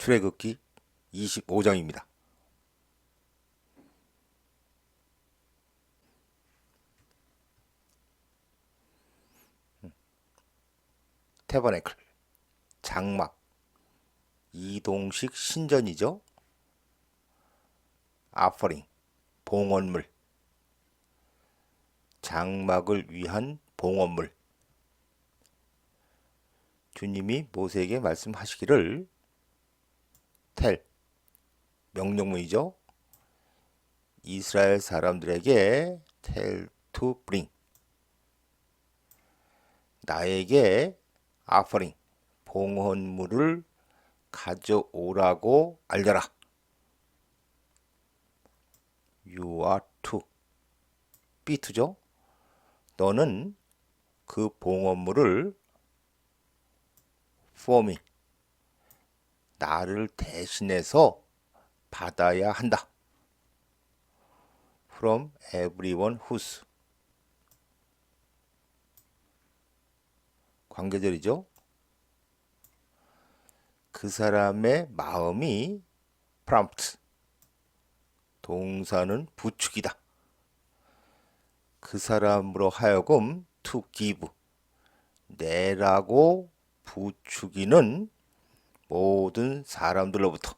출애굽기 25장입니다. 태버네클, 장막, 이동식 신전이죠. 아퍼링, 봉헌물, 장막을 위한 봉헌물. 주님이 모세에게 말씀하시기를 텔, 명령문이죠. 이스라엘 사람들에게 텔 투 브링, 나에게 아퍼링, 봉헌물을 가져오라고 알려라. You are to, be to죠. 너는 그 봉헌물을 for me, 나를 대신해서 받아야 한다. From everyone whose, 관계절이죠. 그 사람의 마음이 prompt, 동사는 부축이다. 그 사람으로 하여금 to give, 내라고 부추기는 모든 사람들로부터,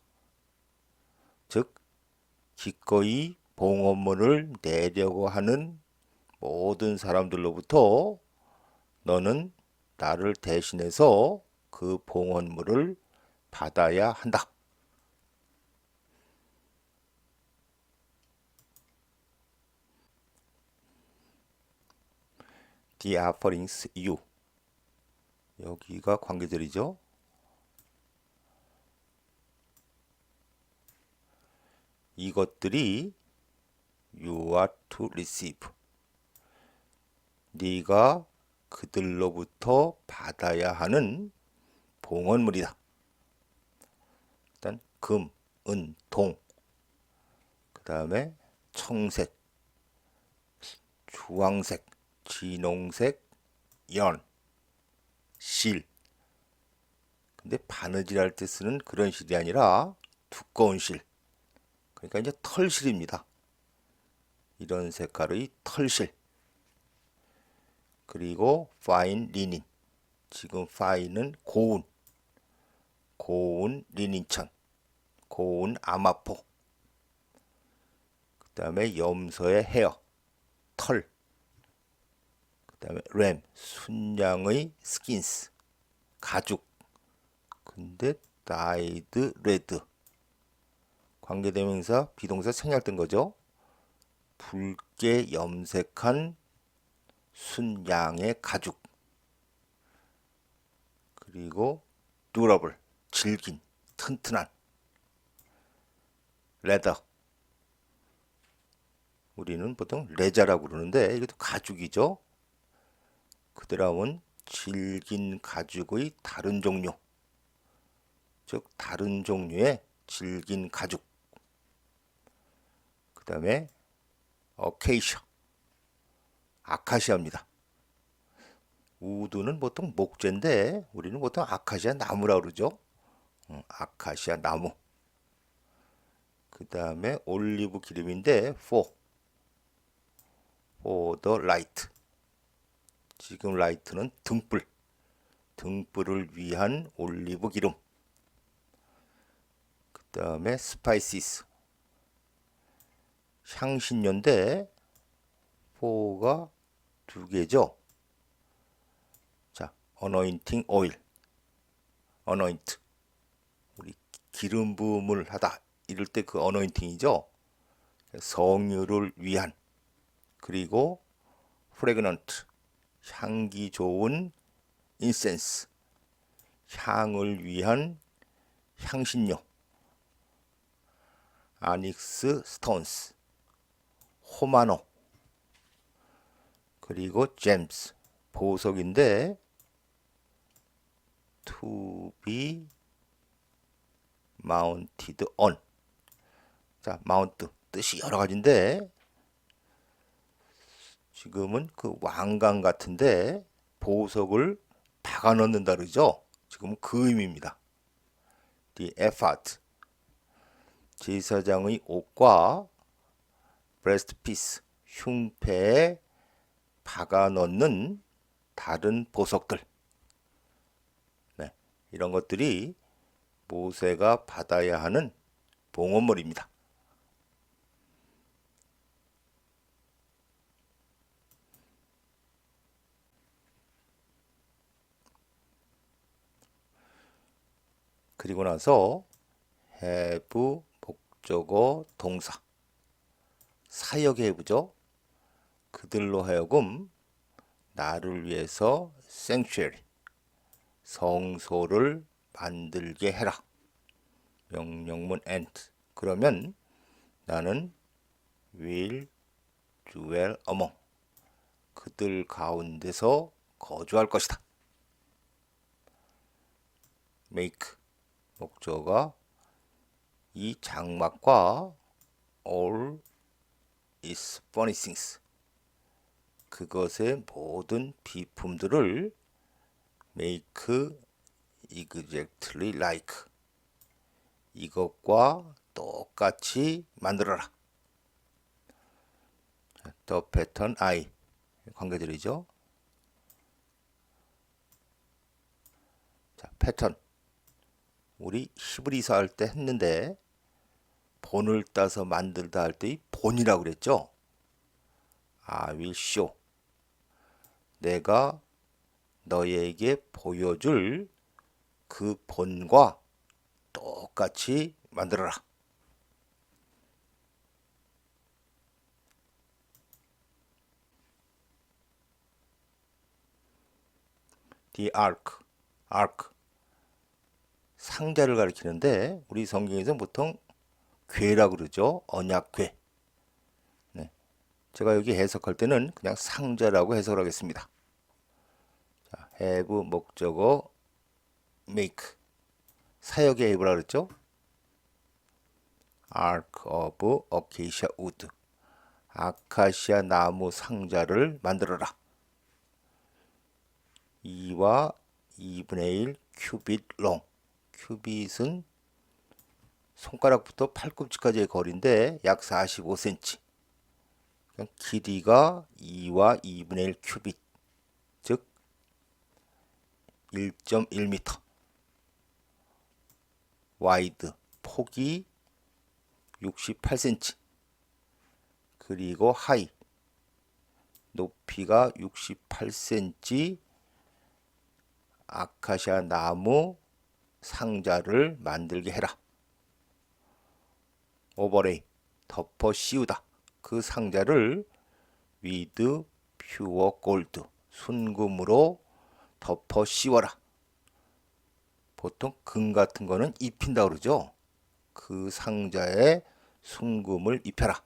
즉 기꺼이 봉헌물을 내려고 하는 모든 사람들로부터 너는 나를 대신해서 그 봉헌물을 받아야 한다. The offerings you, 여기가 관계절이죠. 이것들이 you are to receive, 네가 그들로부터 받아야 하는 봉헌물이다. 일단 금, 은, 동, 그 다음에 청색, 주황색, 진홍색, 연, 실. 근데 바느질할 때 쓰는 그런 실이 아니라 두꺼운 실. 그러니까 이제 털실입니다. 이런 색깔의 털실. 그리고 fine linen. 지금 fine은 고운, 고운 리닌천, 고운 아마포. 그 다음에 염소의 헤어, 털. 그 다음에 램, 순양의 스킨스, 가죽. 근데 dyed red, 관계대명사, 비동사 생략된 거죠. 붉게 염색한 순양의 가죽. 그리고 durable, 질긴, 튼튼한 레더. 우리는 보통 레자라고 그러는데 이것도 가죽이죠. 그다음은 질긴 가죽의 다른 종류, 즉 다른 종류의 질긴 가죽. 그 다음에 어케이셔, 아카시아입니다. 우드는 보통 목재인데 우리는 보통 아카시아 나무라고 그러죠. 아카시아 나무. 그 다음에 올리브 기름인데 for the light, 지금 라이트는 등불, 등불을 위한 올리브 기름. 그 다음에 spices, 향신료인데 for가 두 개죠. 자, anointing oil, anoint, 우리 기름 부음을 하다 이럴 때 그 anointing이죠. 성유를 위한. 그리고 fragrant, 향기 좋은 incense, 향을 위한 향신료. 아닉스 스톤스, 호마노. 그리고 gems, 보석인데 to be mounted on. 자, mount 뜻이 여러 가지인데 지금은 그 왕관 같은데 보석을 박아 넣는다 그러죠. 지금 그 의미입니다. the effort. 제사장의 옷과 breast piece, 흉패에 박아 넣는 다른 보석들. 네, 이런 것들이 모세가 받아야 하는 봉헌물입니다. 그리고 나서 have 목적어 동사 사역의 have죠. 그들로 하여금 나를 위해서 sanctuary 성소를 만들게 해라. 명령문 and 그러면 나는 will dwell among 그들 가운데서 거주할 것이다. make 목적어가 이 장막과 all its furnishings 그것의 모든 비품들을 make exactly like 이것과 똑같이 만들어라. The pattern I 관계들이죠. 자, 패턴 우리 히브리서 할 때 했는데 본을 따서 만들다 할 때 이 본이라고 그랬죠. I will show 내가 너에게 보여줄 그 본과 똑같이 만들어라. The ark, ark 상자를 가리키는데 우리 성경에서 보통 궤라고 그러죠. 언약궤. 네. 제가 여기 해석할 때는 그냥 상자라고 해석을 하겠습니다. 자, have 목적어 make 사역의 have라 그랬죠. ark of acacia wood 아카시아 나무 상자를 만들어라. 2와 2분의 1 큐빗 롱 큐빗은 손가락부터 팔꿈치까지의 거리인데 약 45cm 길이가 2와 2분의 1 큐빗 즉 1.1m 와이드 폭이 68cm 그리고 하이 높이가 68cm 아카시아 나무 상자를 만들게 해라. 오버레이 덮어 씌우다. 그 상자를 with pure gold 순금으로 덮어 씌워라. 보통 금 같은 거는 입힌다 그러죠. 그 상자에 순금을 입혀라.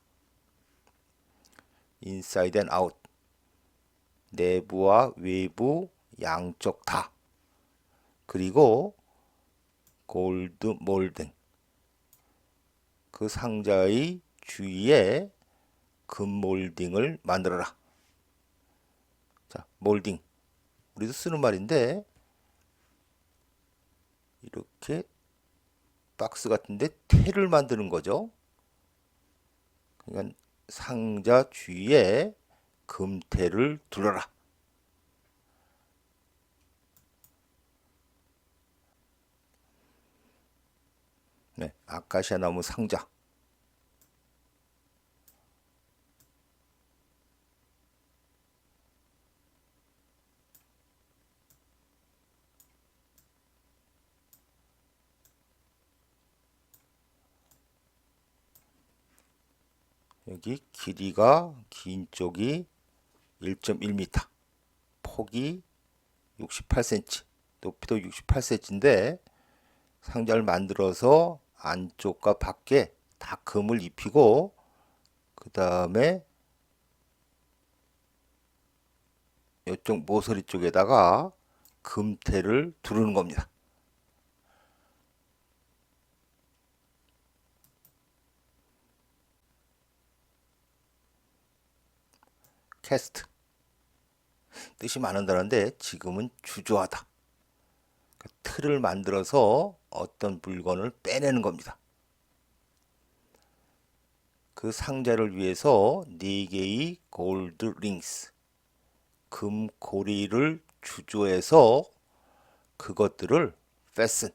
inside and out 내부와 외부 양쪽 다. 그리고 골드 몰딩 그 상자의 주위에 금 몰딩을 만들어라. 자, 몰딩 우리도 쓰는 말인데 이렇게 박스 같은데 테를 만드는 거죠. 그러니까 상자 주위에 금테를 둘러라. 네, 아카시아 나무 상자. 여기 길이가 긴 쪽이 1.1m, 폭이 68cm, 높이도 68cm인데 상자를 만들어서 안쪽과 밖에 다 금을 입히고 그 다음에 이쪽 모서리 쪽에다가 금테를 두르는 겁니다. 캐스트 뜻이 많은 단어인데 지금은 주저하다. 틀을 만들어서 어떤 물건을 빼내는 겁니다. 그 상자를 위해서 4개의 골드 링스, 금 고리를 주조해서 그것들을 fasten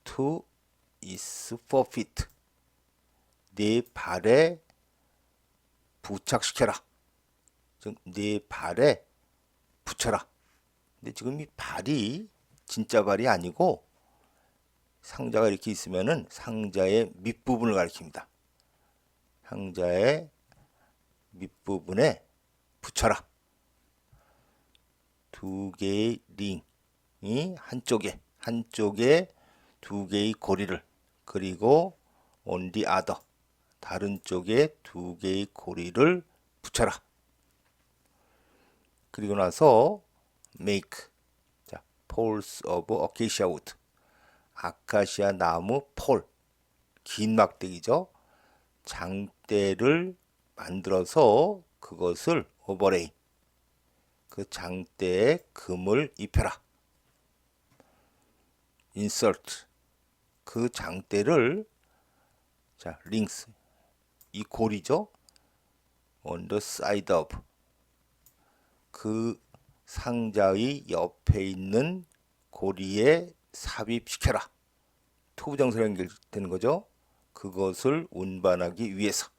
to its foot, 네 발에 부착시켜라. 즉, 네 발에 붙여라. 근데 지금 이 발이 진짜 발이 아니고 상자가 이렇게 있으면은 상자의 밑부분을 가리킵니다. 상자의 밑부분에 붙여라. 2개의 링이 한쪽에 2개의 고리를, 그리고 on the other, 다른 쪽에 2개의 고리를 붙여라. 그리고 나서 make, 자, poles of acacia wood, 아카시아 나무 폴, 긴 막대기죠. 장대를 만들어서 그것을 오버레이, 그 장대에 금을 입혀라. insert, 그 장대를, 자, links, 이 고리죠. on the side of, 그 상자의 옆에 있는 고리에 삽입시켜라. 투부정사로 연결되는 거죠. 그것을 운반하기 위해서.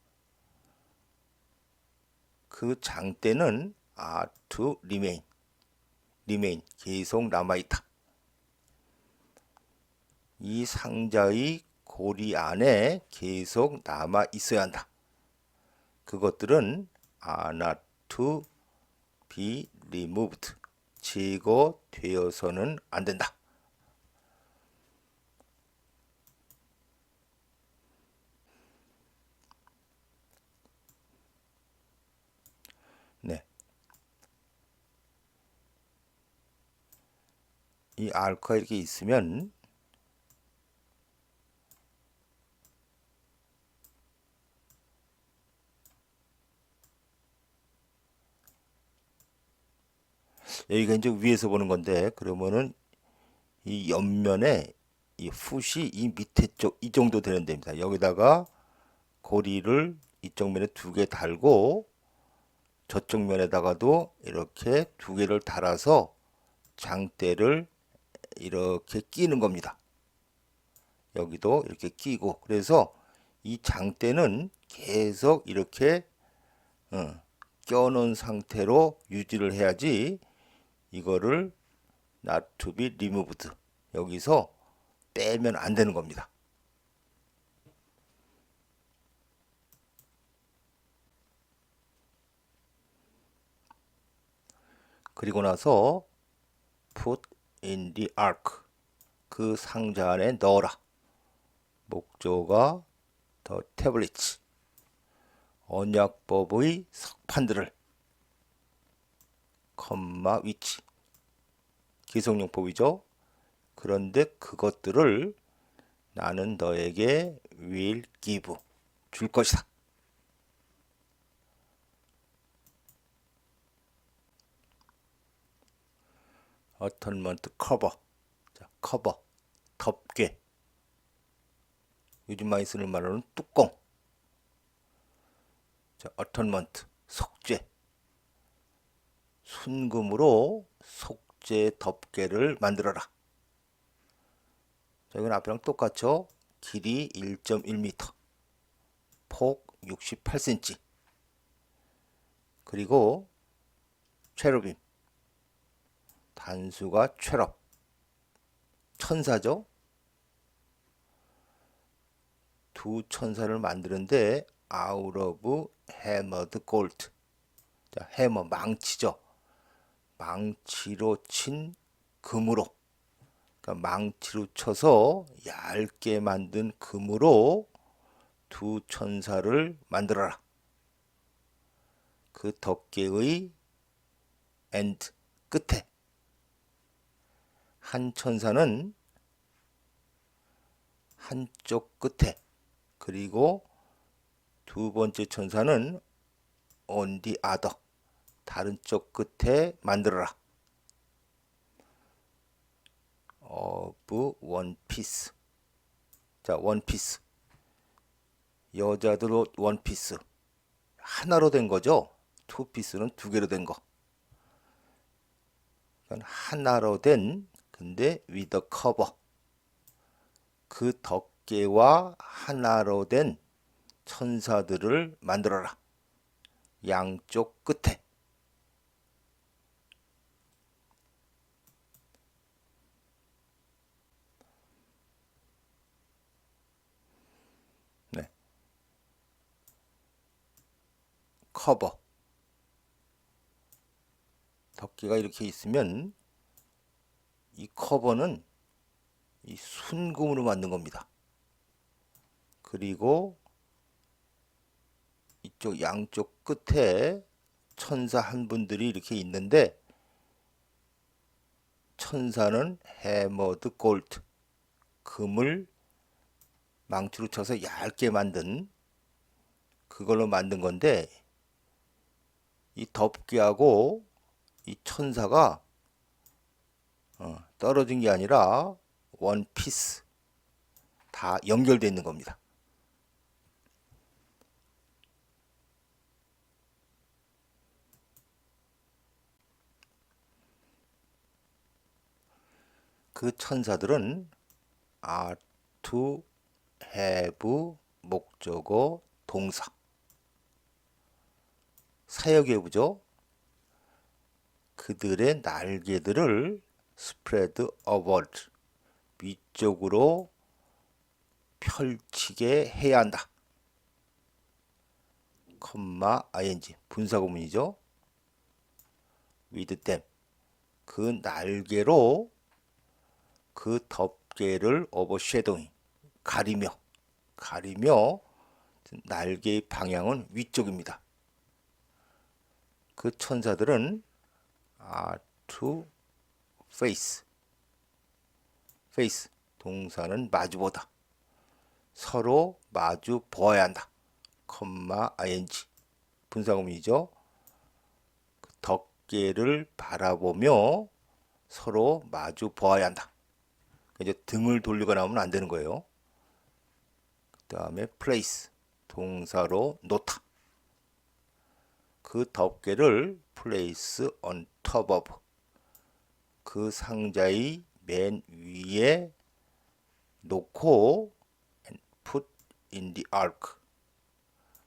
그 장대는 are to remain, 계속 남아있다. 이 상자의 고리 안에 계속 남아 있어야 한다. 그것들은 are not to be removed, 제거되어서는 안 된다. 네. 이 알코가 이렇게 있으면 여기가 이제 위에서 보는 건데, 그러면은 이 옆면에 이 풋이 이 밑에 쪽, 이 정도 되는 데입니다. 여기다가 고리를 이쪽 면에 2개 달고 저쪽 면에다가도 이렇게 2개를 달아서 장대를 이렇게 끼는 겁니다. 여기도 이렇게 끼고, 그래서 이 장대는 계속 이렇게 껴놓은 상태로 유지를 해야지 이거를 not to be removed, 여기서 빼면 안 되는 겁니다. 그리고 나서 put in the ark, 그 상자 안에 넣어라. 목조가 the tablets, 언약법의 석판들을, 컴마 위치, 기성용법이죠. 그런데 그것들을 나는 너에게 will give, 줄 것이다. atonement cover, 자, 커버, 덮개, 요즘 많이 쓰는 말로는 뚜껑. 자, atonement, 속죄, 순금으로 속죄 덮개를 만들어라. 자, 이건 앞이랑 똑같죠. 길이 1.1m, 폭 68cm, 그리고 체르빔, 단수가 체럽, 천사죠. 두 천사를 만드는데 out of hammered gold, 자, 해머, 망치죠. 망치로 친 금으로, 그러니까 망치로 쳐서 얇게 만든 금으로 두 천사를 만들어라. 그 덮개의 end, 끝에 한 천사는 한쪽 끝에, 그리고 두 번째 천사는 on the other, 다른 쪽 끝에 만들어라. 원피스. 자, 원피스. 여자들 옷 원피스. 하나로 된 거죠. 투피스는 두 개로 된 거. 하나로 된, 근데 with a cover. 그 덮개와 하나로 된 천사들을 만들어라. 양쪽 끝에. 네. 커버. 덮개가 이렇게 있으면 이 커버는 이 순금으로 만든 겁니다. 그리고 이쪽 양쪽 끝에 천사 한 분들이 이렇게 있는데, 천사는 해머드 골드, 금을 망치로 쳐서 얇게 만든, 그걸로 만든 건데, 이 덮개하고 이 천사가 떨어진 게 아니라 원피스 다 연결되어 있는 겁니다. 그 천사들은 are to have 목적어 동사 사역예부죠. 그들의 날개들을 spread upward 위쪽으로 펼치게 해야 한다. ing 분사구문이죠. with them 그 날개로 그 덮개를 overshadowing 가리며 날개의 방향은 위쪽입니다. 그 천사들은 are to face 동사는 마주보다 서로 마주 보아야 한다. ing 분사구문이죠. 그 덮개를 바라보며 서로 마주 보아야 한다. 이제 등을 돌리거나 하면 안 되는 거예요. 그 다음에 place 동사로 놓다. 그 덮개를 place on top of 그 상자의 맨 위에 놓고 and put in the ark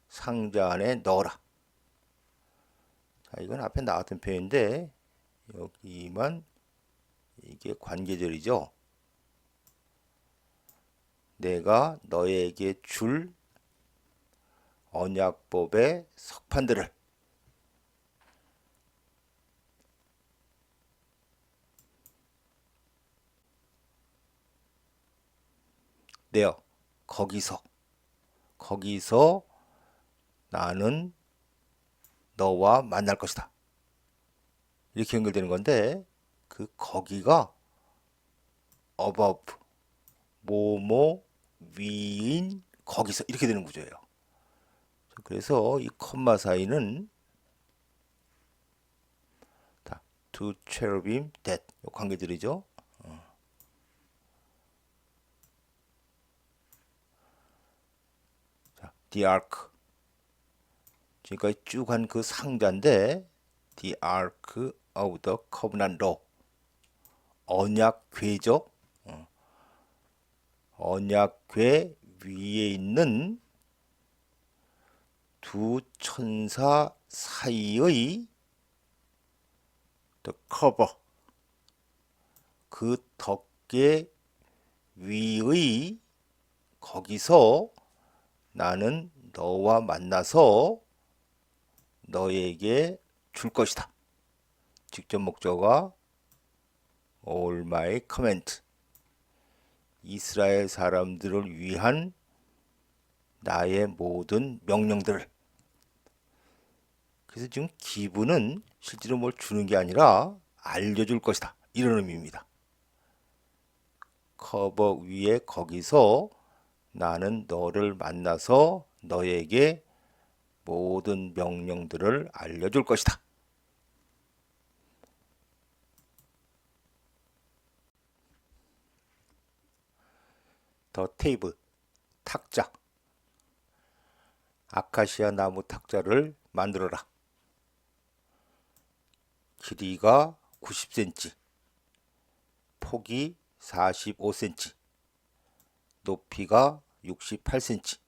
상자 안에 넣어라. 자, 이건 앞에 나왔던 표현인데 여기만 이게 관계절이죠. 내가 너에게 줄 언약법의 석판들을 내어 거기서 나는 너와 만날 것이다. 이렇게 연결되는 건데 그 거기가 above 뭐뭐 위인 거기서 이렇게 되는 구조예요. 그래서 이 콤마 사이는 to cherubim that 관계들이죠. the ark 지금까지 쭉 한 그 상자인데 the ark of the covenant law 언약궤죠. 언약궤 위에 있는 두 천사 사이의 the cover 그 덮개 위의 거기서 나는 너와 만나서 너에게 줄 것이다. 직접 목적어가 all my command 이스라엘 사람들을 위한 나의 모든 명령들을. 그래서 지금 기분은 실제로 뭘 주는 게 아니라 알려줄 것이다. 이런 의미입니다. 커버 위에 거기서 나는 너를 만나서 너에게 모든 명령들을 알려줄 것이다. 더 테이블, 탁자. 아카시아 나무 탁자를 만들어라. 길이가 90cm, 폭이 45cm, 높이가 68cm.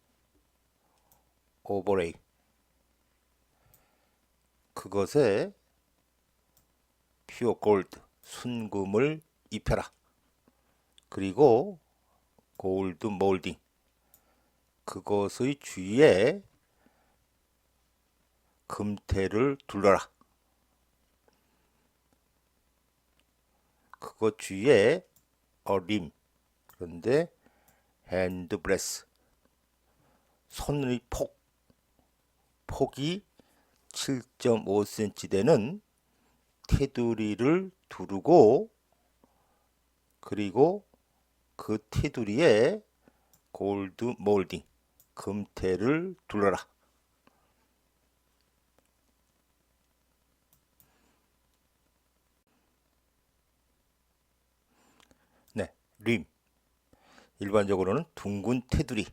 오버레이. 그것에 퓨어 골드, 순금을 입혀라. 그리고 골드 몰딩, 그것의 주위에 금테를 둘러라. 그것 주위에 어림, 그런데 핸드 브레스, 손의 폭이 7.5cm 되는 테두리를 두르고, 그리고 그 테두리에 골드 몰딩, 금테를 둘러라. 네, 림. 일반적으로는 둥근 테두리.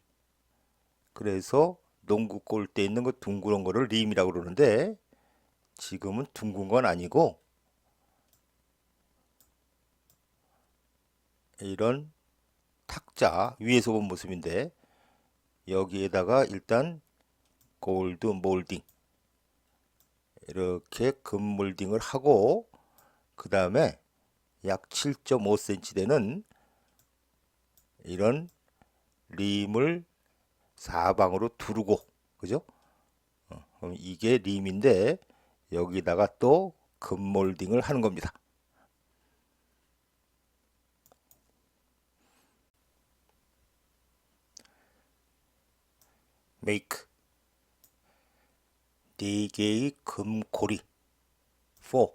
그래서 농구 골대에 있는 그 둥그런 거를 림이라고 그러는데, 지금은 둥근 건 아니고 이런 탁자 위에서 본 모습인데, 여기에다가 일단 골드 몰딩, 이렇게 금 몰딩을 하고, 그 다음에 약 7.5cm 되는 이런 림을 사방으로 두르고, 그죠? 그럼 이게 림인데, 여기다가 또 금 몰딩을 하는 겁니다. make. 4개의 금고리. for.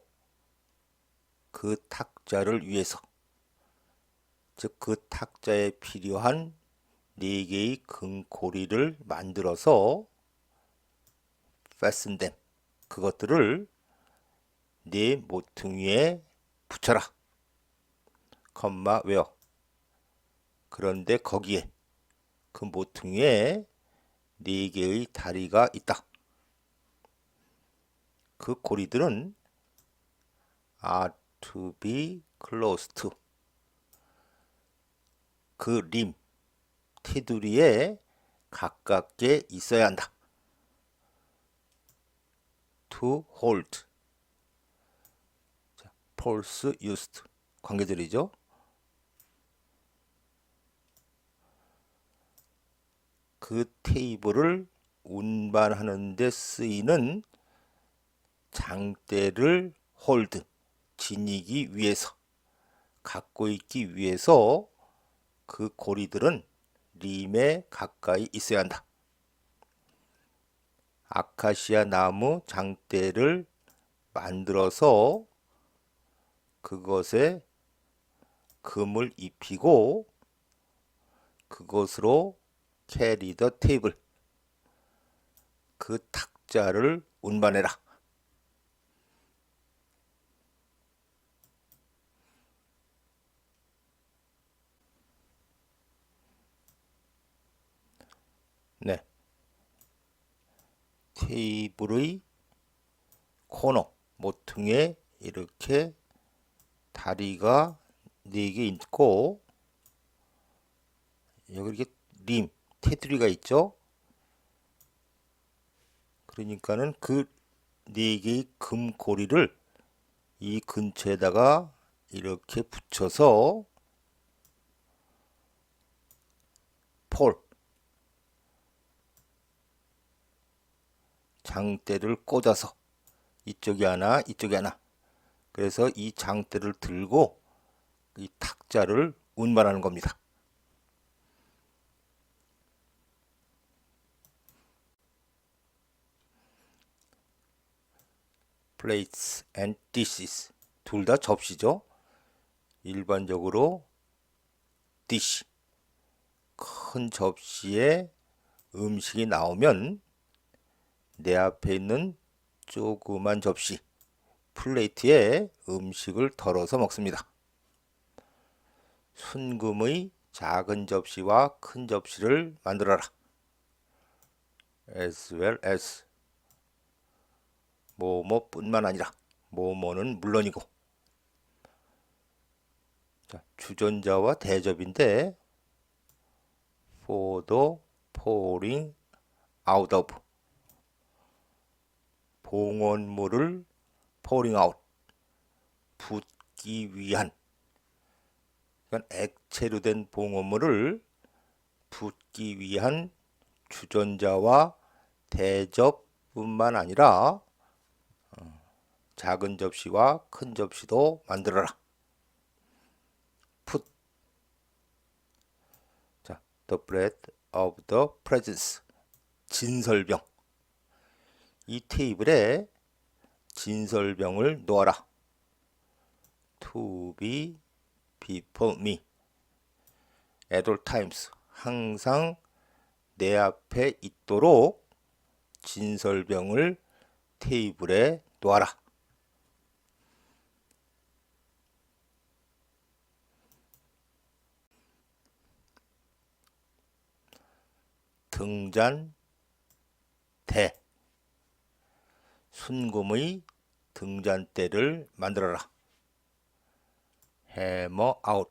그 탁자를 위해서. 즉 그 탁자에 필요한 4개의 금고리를 만들어서 fasten them, 그것들을 네 모퉁이에 붙여라. 컴마 where. 그런데 거기에, 그 모퉁이에 4개의 다리가 있다. 그 고리들은 are to be close to, 그 림, 테두리에 가깝게 있어야 한다. to hold. false used, 관계들이죠. 그 테이블을 운반하는 데 쓰이는 장대를 hold, 지니기 위해서, 갖고 있기 위해서 그 고리들은 림에 가까이 있어야 한다. 아카시아 나무 장대를 만들어서 그것에 금을 입히고, 그것으로 carry the table, 그 탁자를 운반해라. 네, 테이블의 코너, 모퉁이에 이렇게 다리가 4개 있고, 여기 이렇게 림, 테두리가 있죠. 그러니까는 그 4개의 금고리를 이 근처에다가 이렇게 붙여서 폴, 장대를 꽂아서 이쪽이 하나, 이쪽이 하나. 그래서 이 장대를 들고 이 탁자를 운반하는 겁니다. plates and dishes, 둘 다 접시죠. 일반적으로 dish, 큰 접시에 음식이 나오면 내 앞에 있는 조그만 접시, 플레이트에 음식을 덜어서 먹습니다. 순금의 작은 접시와 큰 접시를 만들어라. as well as 뭐뭐뿐만 아니라 뭐뭐는 물론이고. 자, 주전자와 대접인데 for the pouring out of 봉헌물을 pouring out 붓기 위한, 그러니까 액체로 된 봉헌물을 붓기 위한 주전자와 대접뿐만 아니라 작은 접시와 큰 접시도 만들어라. put. 자, the bread of the presence. 진설병. 이 테이블에 진설병을 놓아라. to be before me. at all times. 항상 내 앞에 있도록 진설병을 테이블에 놓아라. 등잔대. 순금의 등잔대를 만들어라. hammer out.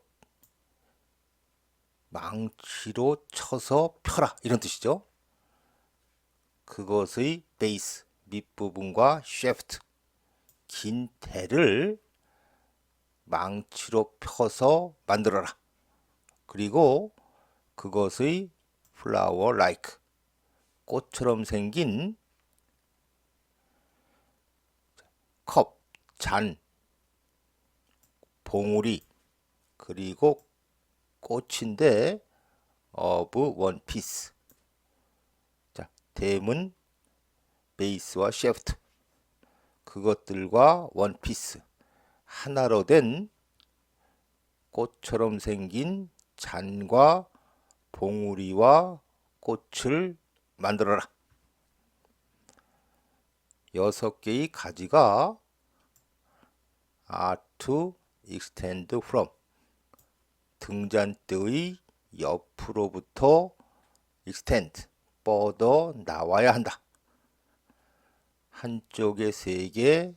망치로 쳐서 펴라, 이런 뜻이죠. 그것의 베이스, 밑부분과 쉐프트, 긴 대를 망치로 펴서 만들어라. 그리고 그것의 flower like, 꽃처럼 생긴 컵, 잔, 봉우리, 그리고 꽃인데 of one piece. 자, 댐은 베이스와 셰프트, 그것들과 원 피스, 하나로 된 꽃처럼 생긴 잔과 봉우리와 꽃을 만들어라. 6개의 가지가 are to extend from, 등잔대의 옆으로부터 extend, 뻗어 나와야 한다. 한쪽에 3개,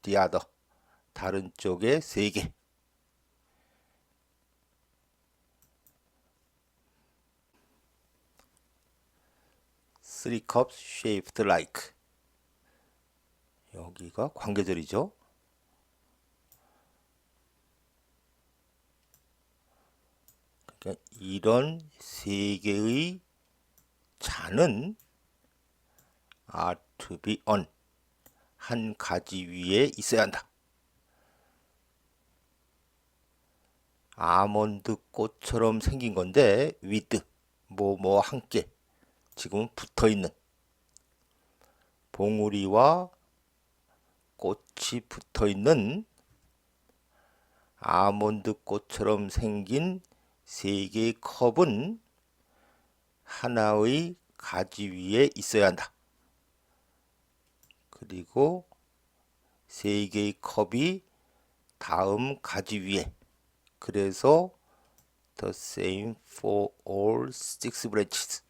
the other, 다른 쪽에 3개. Three cups shaped like. 여기가 관계절이죠. 그러니까 이런 3개의 잔은 are to be on, 한 가지 위에 있어야 한다. 아몬드 꽃처럼 생긴 건데 with, 뭐뭐 함께, 지금 붙어있는, 봉우리와 꽃이 붙어있는 아몬드 꽃처럼 생긴 3개의 컵은 하나의 가지 위에 있어야 한다. 그리고 3개의 컵이 다음 가지 위에. 그래서 the same for all 6 branches.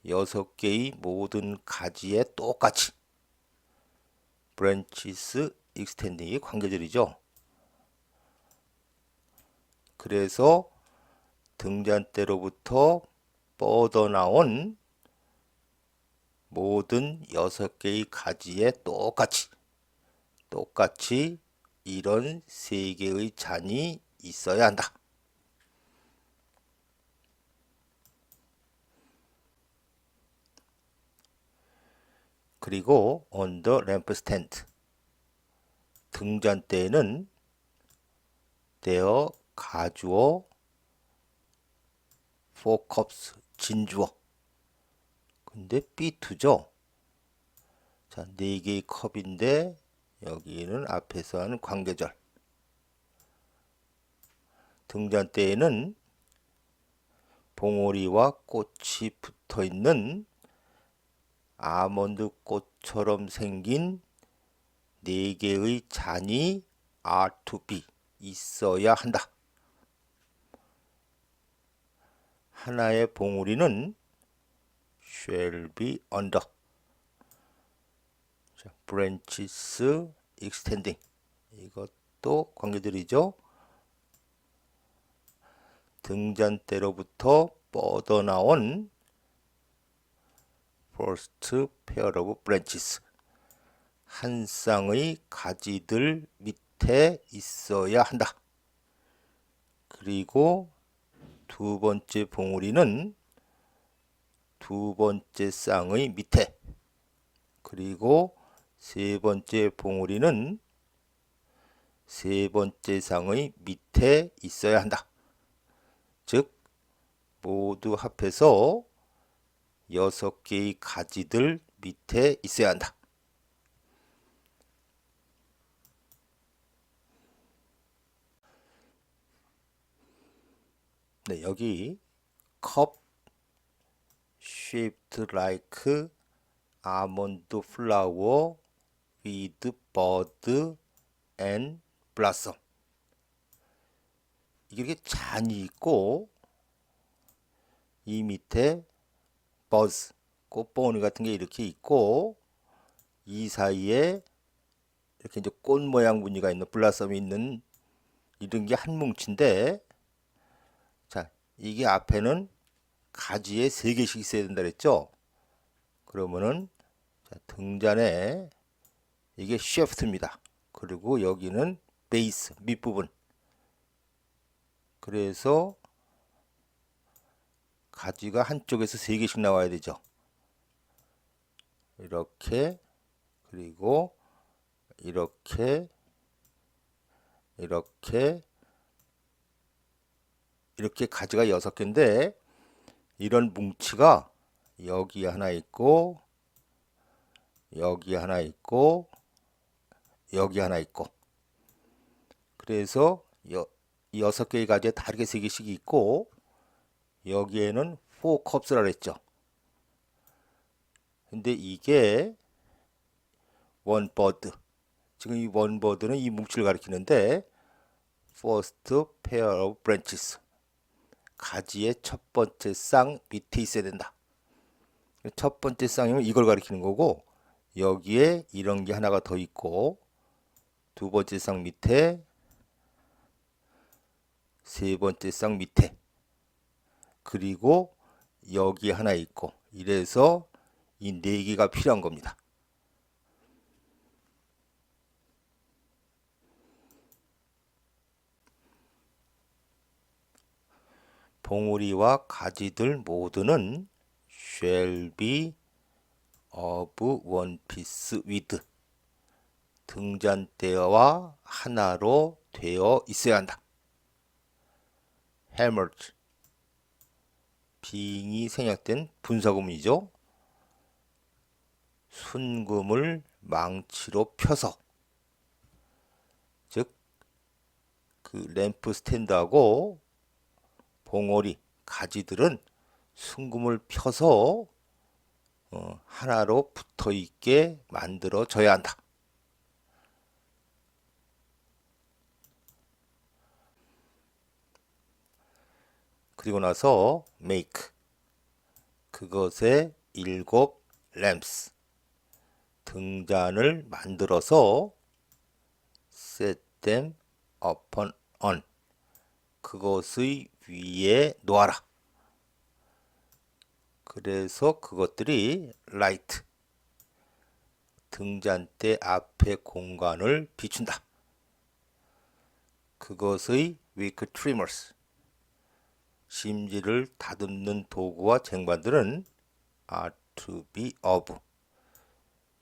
6개의 모든 가지에 똑같이. branches extending이 관계절이죠. 그래서 등잔대로부터 뻗어나온 모든 6개의 가지에 똑같이 이런 3개의 잔이 있어야 한다. 그리고 on the lampstand, 등잔대에는 there 가주어, 4 cups 진주어. 근데 B2죠. 자, 4개의 컵인데 여기는 앞에서 하는 관계절. 등잔대에는 봉오리와 꽃이 붙어있는 아몬드 꽃처럼 생긴 4개의 잔이 are to be, 있어야 한다. 하나의 봉우리는 shall be under. 자, branches extending. 이것도 관계들이죠. 등잔대로부터 뻗어나온 first pair of branches. 한 쌍의 가지들 밑에 있어야 한다. 그리고 두 번째 봉우리는 두 번째 쌍의 밑에, 그리고 세 번째 봉우리는 세 번째 쌍의 밑에 있어야 한다. 즉 모두 합해서 6개의 가지들 밑에 있어야 한다. 네, 여기 cup shaped like almond flower with bud and blossom. 이게 이렇게 잔이 있고 이 밑에 buzz, 꽃봉오리 같은 게 이렇게 있고 이 사이에 이렇게 이제 꽃 모양 무늬가 있는 블라썸이 있는 이런 게 한 뭉치인데, 자, 이게 앞에는 가지에 3개씩 있어야 된다 그랬죠? 그러면은 자, 등잔에 이게 쉐프트입니다. 그리고 여기는 베이스, 밑부분. 그래서 가지가 한쪽에서 3개씩 나와야 되죠. 이렇게, 그리고 이렇게, 이렇게, 이렇게 가지가 6개인데 이런 뭉치가 여기 하나 있고 여기 하나 있고 여기 하나 있고, 그래서 6개의 가지에 다르게 3개씩 있고 여기에는 4컵스라 그랬죠. 근데 이게 원버드, 지금 이 원버드는 이 뭉치를 가리키는데 first pair of branches, 가지의 첫 번째 쌍 밑에 있어야 된다. 첫 번째 쌍이면 이걸 가리키는 거고, 여기에 이런 게 하나가 더 있고 두 번째 쌍 밑에, 세 번째 쌍 밑에, 그리고 여기 하나 있고, 이래서 이 4개가 필요한 겁니다. 봉우리와 가지들 모두는 shall be of one piece with, 등잔대와 하나로 되어 있어야 한다. hammered, 빙이 생략된 분사구문이죠. 순금을 망치로 펴서, 즉 그 램프 스탠드하고 봉오리, 가지들은 순금을 펴서 하나로 붙어 있게 만들어져야 한다. 그리고 나서 make, 그것의 7 lamps, 등잔을 만들어서 set them upon on, 그것의 위에 놓아라. 그래서 그것들이 light, 등잔대 앞의 공간을 비춘다. 그것의 wick trimmers, 심지를 다듬는 도구와 쟁반들은 are to be of,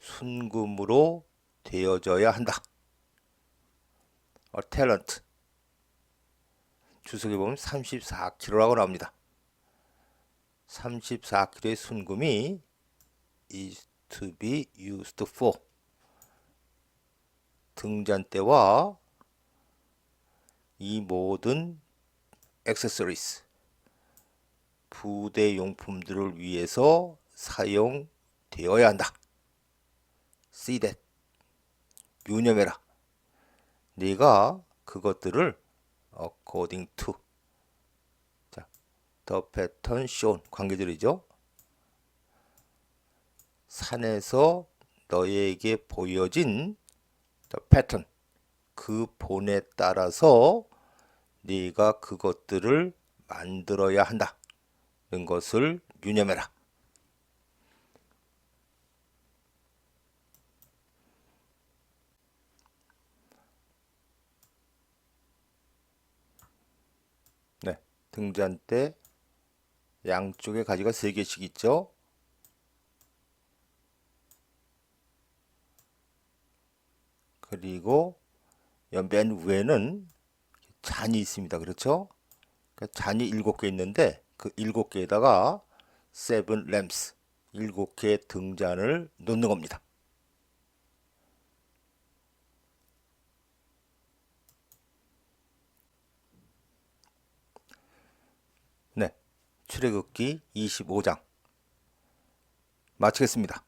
순금으로 되어져야 한다. a talent, 주석에 보면 34kg라고 나옵니다. 34kg의 순금이 is to be used for, 등잔대와 이 모든 accessories, 부대 용품들을 위해서 사용되어야 한다. See that, 유념해라. 네가 그것들을 according to, 자, the pattern shown 관계절이죠. 산에서 너에게 보여진 the pattern 그 본에 따라서 네가 그것들을 만들어야 한다는 것을 유념해라. 네, 등잔 때 양쪽에 가지가 3개씩 있죠. 그리고 맨 위에는 잔이 있습니다. 그렇죠? 그러니까 잔이 7개 있는데 그 7개에다가 7 lamps 7개의 등잔을 놓는 겁니다. 네, 출애굽기 25장 마치겠습니다.